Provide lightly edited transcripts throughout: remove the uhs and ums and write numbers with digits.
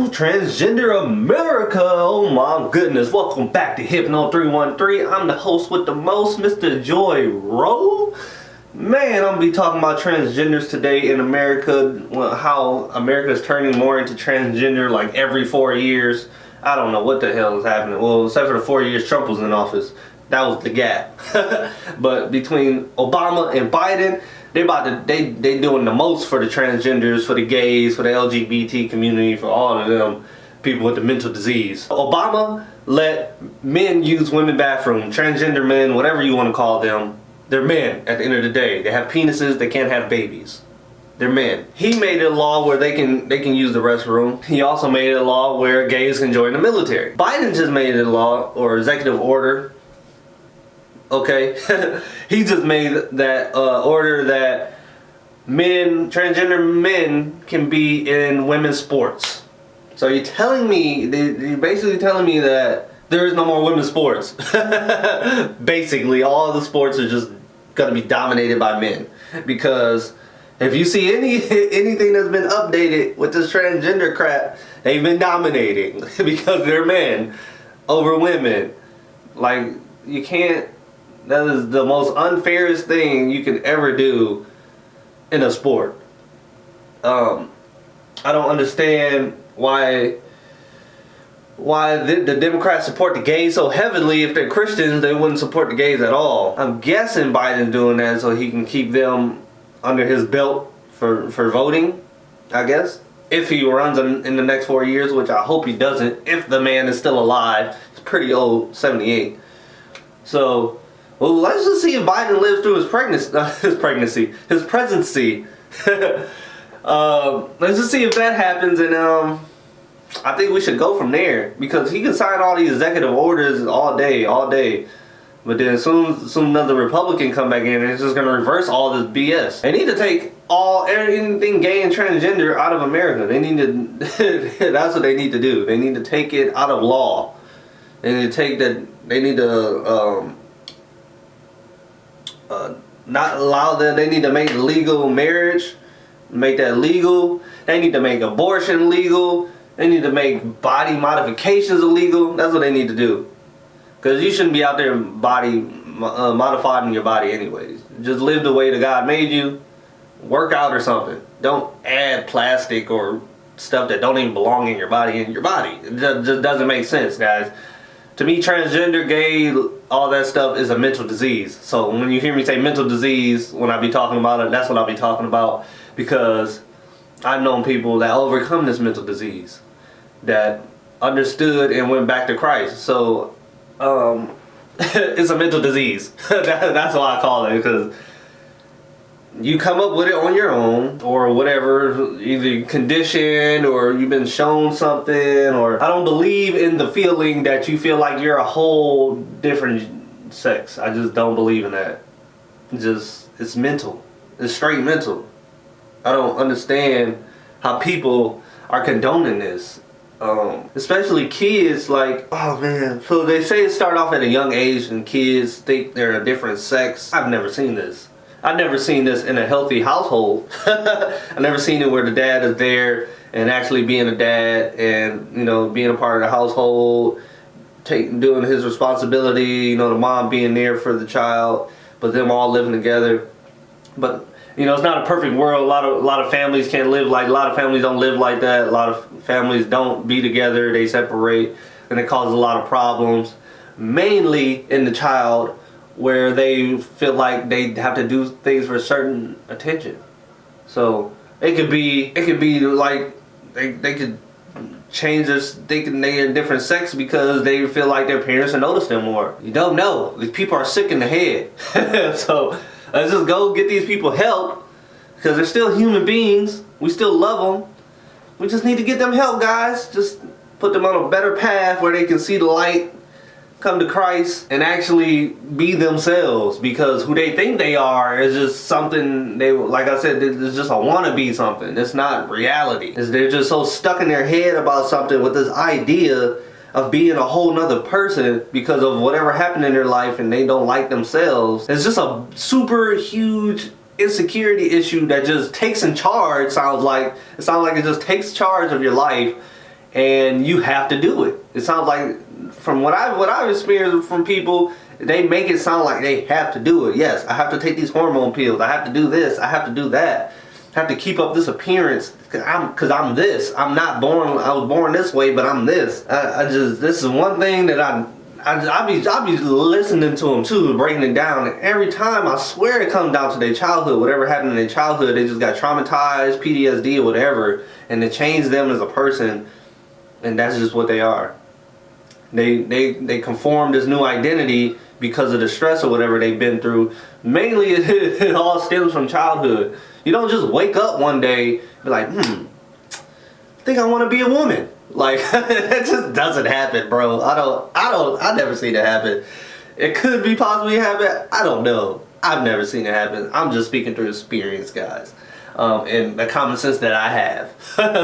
Transgender America. Oh my goodness, welcome back to Hypno 313. I'm the host with the most, Mr. Joy Road. Man, I'm gonna be talking about transgenders today in America. Well, how America is turning more into transgender like every 4 years. I don't know what the hell is happening. Well, except for the 4 years Trump was in office, that was the gap. But between Obama and Biden, they doing the most for the transgenders, for the gays, for the LGBT community, for all of them people with the mental disease. Obama let men use women's bathroom, transgender men, whatever you want to call them. They're men at the end of the day. They have penises, they can't have babies. They're men. He made a law where they can use the restroom. He also made a law where gays can join the military. Biden just made a law or executive order. Okay, he just made that order that transgender men can be in women's sports. So you're telling me, you're basically telling me that there is no more women's sports. Basically, all of the sports are just gonna be dominated by men. Because if you see anything that's been updated with this transgender crap, they've been dominating because they're men over women. Like, you can't. That is the most unfairest thing you can ever do in a sport. I don't understand why the Democrats support the gays so heavily. If they're Christians, they wouldn't support the gays at all. I'm guessing Biden's doing that so he can keep them under his belt for voting, I guess. If he runs in the next 4 years, which I hope he doesn't, if the man is still alive. He's pretty old, 78. So, well, let's just see if Biden lives through his presidency. Let's just see if that happens, and I think we should go from there, because he can sign all these executive orders all day. But then soon another Republican come back in and it's just gonna reverse all this BS. They need to take anything gay and transgender out of America. They need to. That's what they need to do. They need to take it out of law. They need to take that. They need to. Not allow that. They need to make legal marriage, make that legal. They need to make abortion legal. They need to make body modifications illegal. That's what they need to do. Because you shouldn't be out there modifying your body anyways. Just live the way that God made you. Work out or something. Don't add plastic or stuff that don't even belong in your body It just doesn't make sense, guys. To me, transgender, gay, all that stuff is a mental disease. So when you hear me say mental disease, when I be talking about it, that's what I'll be talking about. Because I've known people that overcome this mental disease, that understood and went back to Christ. So it's a mental disease. That's why I call it, because you come up with it on your own, or whatever, either conditioned or you've been shown something. Or I don't believe in the feeling that you feel like you're a whole different sex. I just don't believe in that. It's mental. It's straight mental. I don't understand how people are condoning this. Especially kids, like, oh man. So they say it start off at a young age and kids think they're a different sex. I've never seen this. I've never seen this in a healthy household. I've never seen it where the dad is there and actually being a dad and, you know, being a part of the household, doing his responsibility, you know, the mom being there for the child, but them all living together. But, you know, it's not a perfect world. A lot of families can't live like, a lot of families don't live like that. A lot of families don't be together, they separate, and it causes a lot of problems, mainly in the child, where they feel like they have to do things for certain attention. So it could be like they could change this, thinking they're a different sex because they feel like their parents will notice them more. You don't know. These people are sick in the head. So let's just go get these people help, because they're still human beings. We still love them. We just need to get them help, guys. Just put them on a better path where they can see the light, come to Christ, and actually be themselves, because who they think they are is just something they, like I said, it's just a wannabe something. It's not reality. They're just so stuck in their head about something with this idea of being a whole nother person because of whatever happened in their life, and they don't like themselves. It's just a super huge insecurity issue that just takes in charge. It sounds like it just takes charge of your life and you have to do it. It sounds like, from what I've experienced from people, they make it sound like they have to do it. Yes, I have to take these hormone pills. I have to do this. I have to do that. I have to keep up this appearance because I'm this. I'm not born. I was born this way, but I'm this. This is one thing that I be listening to them too, breaking it down. And every time, I swear it comes down to their childhood. Whatever happened in their childhood, they just got traumatized, PTSD or whatever, and it changed them as a person. And that's just what they are. They conform this new identity because of the stress or whatever they've been through. Mainly, it all stems from childhood. You don't just wake up one day and be like, I think I want to be a woman. Like, it just doesn't happen, bro. I never seen it happen. It could be possibly happen. I don't know. I've never seen it happen. I'm just speaking through experience, guys, and the common sense that I have.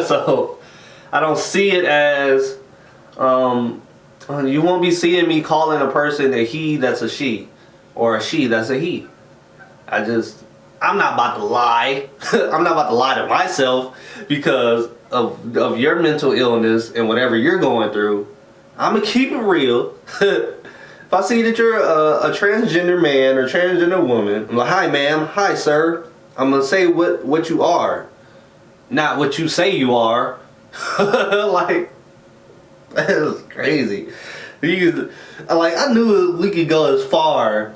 So I don't see it as, you won't be seeing me calling a person a he that's a she, or a she that's a he. I'm not about to lie. I'm not about to lie to myself because of your mental illness and whatever you're going through. I'm gonna keep it real. If I see that you're a transgender man or transgender woman, I'm like, hi ma'am, hi sir. I'm gonna say what you are, not what you say you are. Like, that is crazy. I knew we could go as far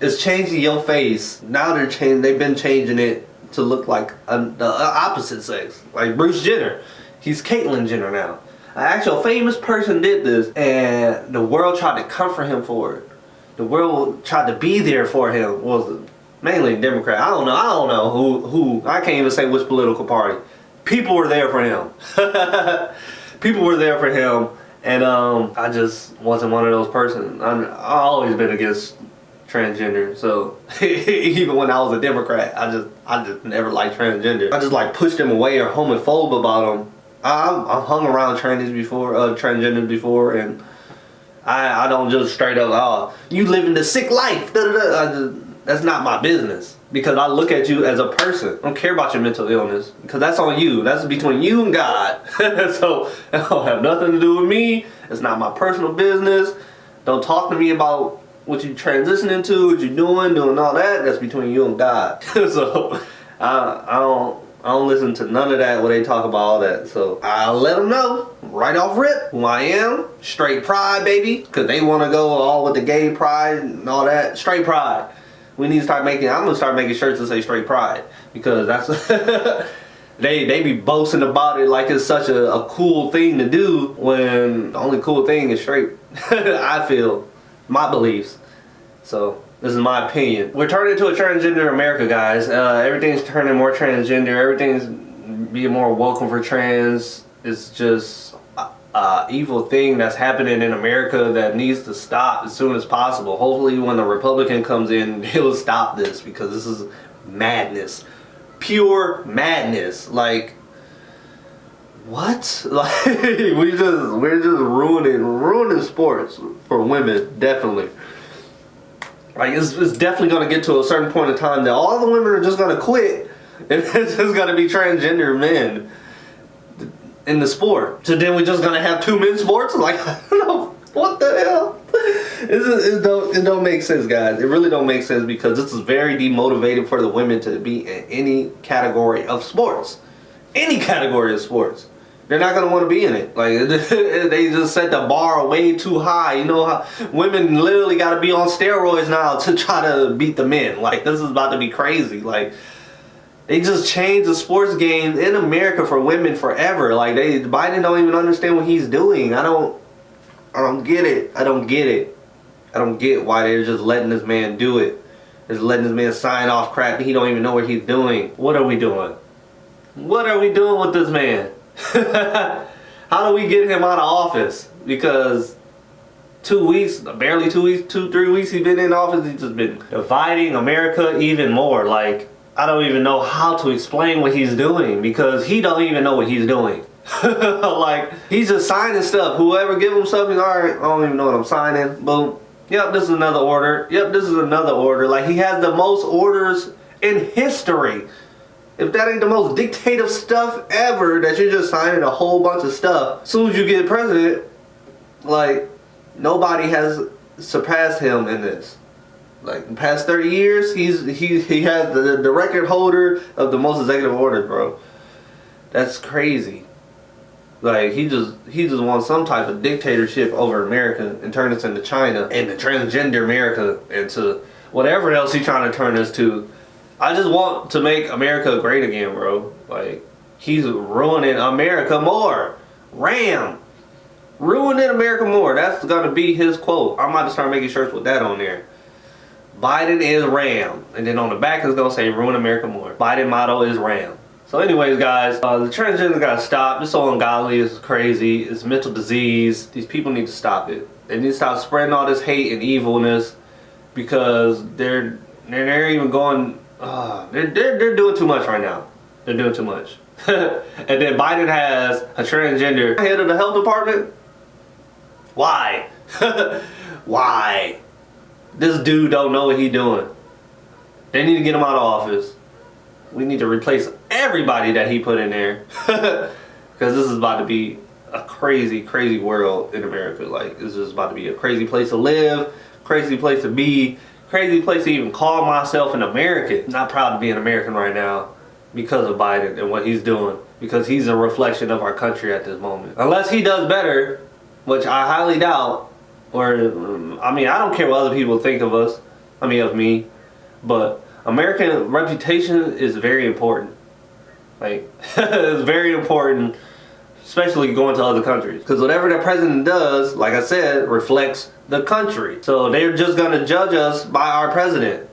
as changing your face. Now they've been changing it to look like the opposite sex. Like Bruce Jenner, he's Caitlyn Jenner now. An actual famous person did this, and the world tried to comfort him for it. The world tried to be there for him. Was mainly Democrat. I don't know who. I can't even say which political party. People were there for him. People were there for him, and I just wasn't one of those persons. I've always been against transgender, so even when I was a Democrat, I just never liked transgender. I just like pushed them away or homophobe about them. I hung around transgenders before, and I don't just straight up, oh, you living the sick life. That's not my business, because I look at you as a person. I don't care about your mental illness, because that's on you. That's between you and God. So it don't have nothing to do with me. It's not my personal business. Don't talk to me about what you transitioning to, what you doing all that. That's between you and God. So I don't listen to none of that when they talk about all that. So I'll let them know right off rip who I am. Straight pride, baby. Because they want to go all with the gay pride and all that. Straight pride. We need to start making, I'm going to start making shirts that say straight pride. Because that's, they be boasting about it like it's such a cool thing to do, when the only cool thing is straight. I feel, my beliefs. So this is my opinion. We're turning into a transgender America, guys. Everything's turning more transgender. Everything's being more welcome for trans. It's just an evil thing that's happening in America that needs to stop as soon as possible. Hopefully when the Republican comes in, he'll stop this, because this is madness. Pure madness. Like, what? Like, we're just ruining sports for women, definitely. Like, it's definitely going to get to a certain point in time that all the women are just going to quit, and it's just going to be transgender men in the sport. So then we're just going to have two men's sports? Like, I don't know. What the hell? It don't make sense, guys. It really don't make sense, because this is very demotivating for the women to be in any category of sports. Any category of sports. They're not going to want to be in it. Like, they just set the bar way too high. You know how women literally got to be on steroids now to try to beat the men. Like, this is about to be crazy. Like, they just changed the sports game in America for women forever. Like, Biden don't even understand what he's doing. I don't get it. I don't get why they're just letting this man do it. Just letting this man sign off crap and he don't even know what he's doing. What are we doing? What are we doing with this man? How do we get him out of office? Because 2 weeks, barely 2 weeks, 3 weeks he's been in office, he's just been dividing America even more. Like, I don't even know how to explain what he's doing, because he don't even know what he's doing. Like, he's just signing stuff. Whoever give him something, alright, I don't even know what I'm signing. Boom. Yep, this is another order. Yep, this is another order. Like, he has the most orders in history. If that ain't the most dictative stuff ever, that you're just signing a whole bunch of stuff, as soon as you get president, like, nobody has surpassed him in this. Like, in the past 30 years, he has the record holder of the most executive orders, bro. That's crazy. Like, he just wants some type of dictatorship over America and turn us into China and the transgender America into whatever else he's trying to turn us to. I just want to make America great again, bro. Like, he's ruining America more. Ram. Ruining America more. That's gonna be his quote. I'm about to start making shirts with that on there. Biden is Ram. And then on the back it's gonna say ruin America more. Biden motto is Ram. So anyways, guys, the transgender gotta stop. It's so ungodly, it's crazy, it's mental disease. These people need to stop it. They need to stop spreading all this hate and evilness, because they're even going, they're doing too much right now. They're doing too much. And then Biden has a transgender head of the health department. Why? Why? This dude don't know what he doing. They need to get him out of office. We need to replace everybody that he put in there. Because this is about to be a crazy, crazy world in America. Like, this is about to be a crazy place to live, crazy place to be, crazy place to even call myself an American. I'm not proud to be an American right now because of Biden and what he's doing. Because he's a reflection of our country at this moment. Unless he does better, which I highly doubt. Or, I mean, I don't care what other people think of us. I mean, of me. But American reputation is very important. Like, it's very important, especially going to other countries. Because whatever the president does, like I said, reflects the country. So they're just going to judge us by our president.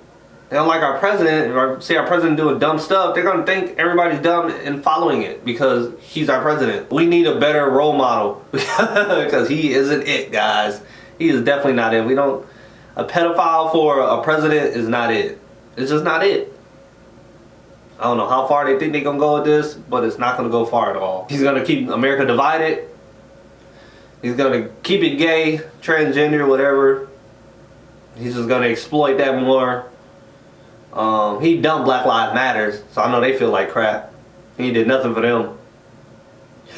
They don't like our president, or see our president doing dumb stuff, they're going to think everybody's dumb and following it because he's our president. We need a better role model because he isn't it, guys. He is definitely not it. A pedophile for a president is not it. It's just not it. I don't know how far they think they're going to go with this, but it's not going to go far at all. He's going to keep America divided. He's going to keep it gay, transgender, whatever. He's just going to exploit that more. He done Black Lives Matters, so I know they feel like crap. He did nothing for them.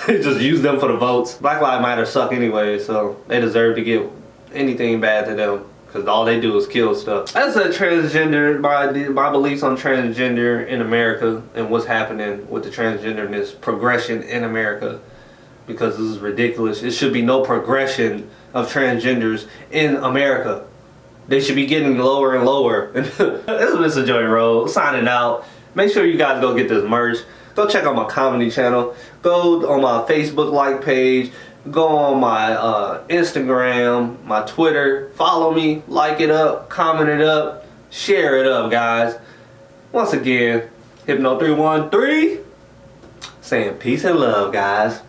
He just used them for the votes. Black Lives Matter suck anyway, so they deserve to get anything bad to them. Because all they do is kill stuff. As a transgender, my beliefs on transgender in America and what's happening with the transgenderness progression in America. Because this is ridiculous. It should be no progression of transgenders in America. They should be getting lower and lower. This is MrJoyRoad signing out. Make sure you guys go get this merch. Go check out my comedy channel. Go on my Facebook like page. Go on my Instagram, my Twitter. Follow me, like it up, comment it up, share it up, guys. Once again, Hypno313 saying peace and love, guys.